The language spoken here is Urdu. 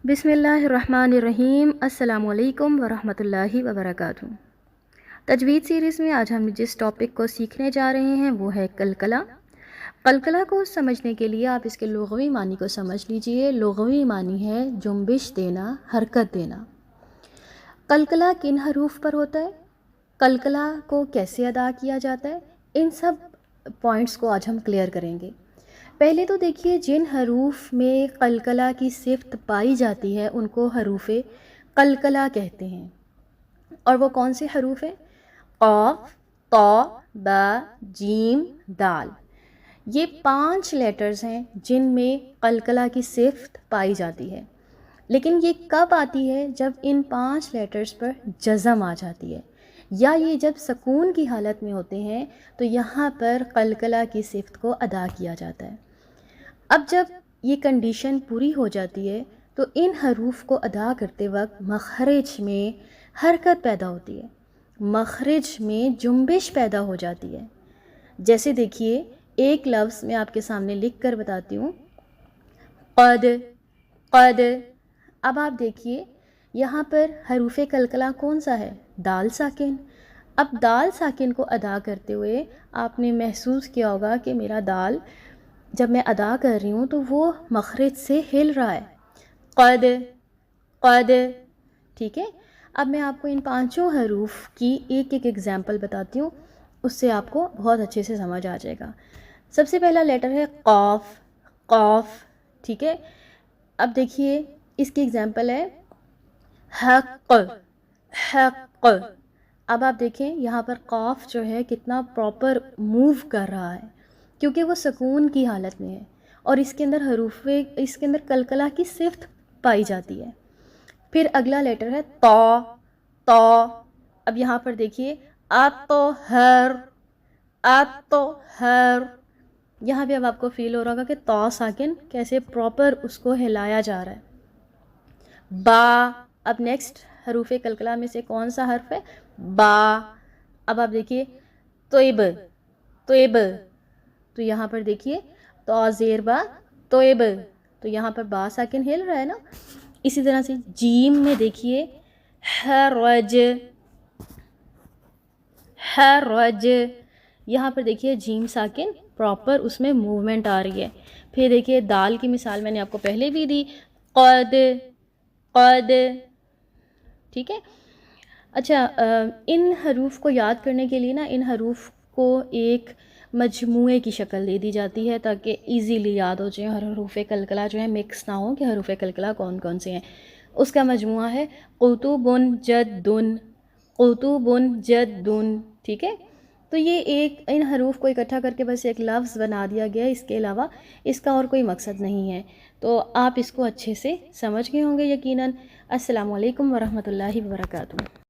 بسم اللہ الرحمن الرحیم۔ السلام علیکم ورحمۃ اللہ وبرکاتہ۔ تجوید سیریز میں آج ہم جس ٹاپک کو سیکھنے جا رہے ہیں وہ ہے قلقلہ۔ قلقلہ کو سمجھنے کے لیے آپ اس کے لغوی معنی کو سمجھ لیجئے۔ لغوی معنی ہے جنبش دینا، حرکت دینا۔ قلقلہ کن حروف پر ہوتا ہے، قلقلہ کو کیسے ادا کیا جاتا ہے، ان سب پوائنٹس کو آج ہم کلیئر کریں گے۔ پہلے تو دیکھیے جن حروف میں قلقلہ کی صفت پائی جاتی ہے ان کو حروف قلقلہ کہتے ہیں، اور وہ کون سے حروف ہیں؟ قاف، طا، با، جیم، دال۔ یہ 5 لیٹرز ہیں جن میں قلقلہ کی صفت پائی جاتی ہے، لیکن یہ کب آتی ہے؟ جب ان 5 لیٹرز پر جزم آ جاتی ہے، یا یہ جب سکون کی حالت میں ہوتے ہیں تو یہاں پر قلقلہ کی صفت کو ادا کیا جاتا ہے۔ اب جب یہ کنڈیشن پوری ہو جاتی ہے تو ان حروف کو ادا کرتے وقت مخرج میں حرکت پیدا ہوتی ہے، مخرج میں جنبش پیدا ہو جاتی ہے۔ جیسے دیکھیے ایک لفظ میں آپ کے سامنے لکھ کر بتاتی ہوں، قد، قد۔ اب آپ دیکھیے یہاں پر حروف قلقلہ کون سا ہے؟ دال ساکن۔ اب دال ساکن کو ادا کرتے ہوئے آپ نے محسوس کیا ہوگا کہ میرا دال جب میں ادا کر رہی ہوں تو وہ مخرج سے ہل رہا ہے، قد، قد، ٹھیک ہے۔ اب میں آپ کو ان 5 حروف کی ایک ایک ایگزامپل بتاتی ہوں، اس سے آپ کو بہت اچھے سے سمجھ آ جائے گا۔ سب سے پہلا لیٹر ہے قاف، قاف، ٹھیک ہے۔ اب دیکھیے اس کی ایگزامپل ہے حق، حق۔ اب آپ دیکھیں یہاں پر قاف جو ہے کتنا پراپر موو کر رہا ہے کیونکہ وہ سکون کی حالت میں ہے، اور اس کے اندر قلقلہ کی صفت پائی جاتی ہے۔ پھر اگلا لیٹر ہے طا، طا۔ اب یہاں پر دیکھیے اطہر، اطہر۔ یہاں بھی اب آپ کو فیل ہو رہا ہوگا کہ طا ساکن کیسے پراپر اس کو ہلایا جا رہا ہے۔ با۔ اب نیکسٹ حروف قلقلہ میں سے کون سا حرف ہے؟ با۔ اب آپ دیکھیے طیب، طیب۔ تو یہاں پر دیکھیے تو زیر با، طیب، تو یہاں پر با ساکن ہل رہا ہے نا۔ اسی طرح سے جیم میں دیکھیے حرج، حرج۔ یہاں پر دیکھیے جیم ساکن پراپر اس میں موومنٹ آ رہی ہے۔ پھر دیکھیے دال کی مثال میں نے آپ کو پہلے بھی دی، قد، قد، ٹھیک ہے۔ اچھا، ان حروف کو یاد کرنے کے لیے نا ان حروف کو ایک مجموعے کی شکل دے دی جاتی ہے تاکہ ایزیلی یاد ہو جائیں، اور حروف قلقلہ جو ہیں مکس نہ ہوں کہ حروف قلقلہ کون کون سے ہیں۔ اس کا مجموعہ ہے قطب جد، قطب جد، ٹھیک ہے۔ تو یہ ان حروف کو اکٹھا کر کے بس ایک لفظ بنا دیا گیا ہے، اس کے علاوہ اس کا اور کوئی مقصد نہیں ہے۔ تو آپ اس کو اچھے سے سمجھ گئے ہوں گے یقیناً۔ السلام علیکم ورحمۃ اللہ وبرکاتہ۔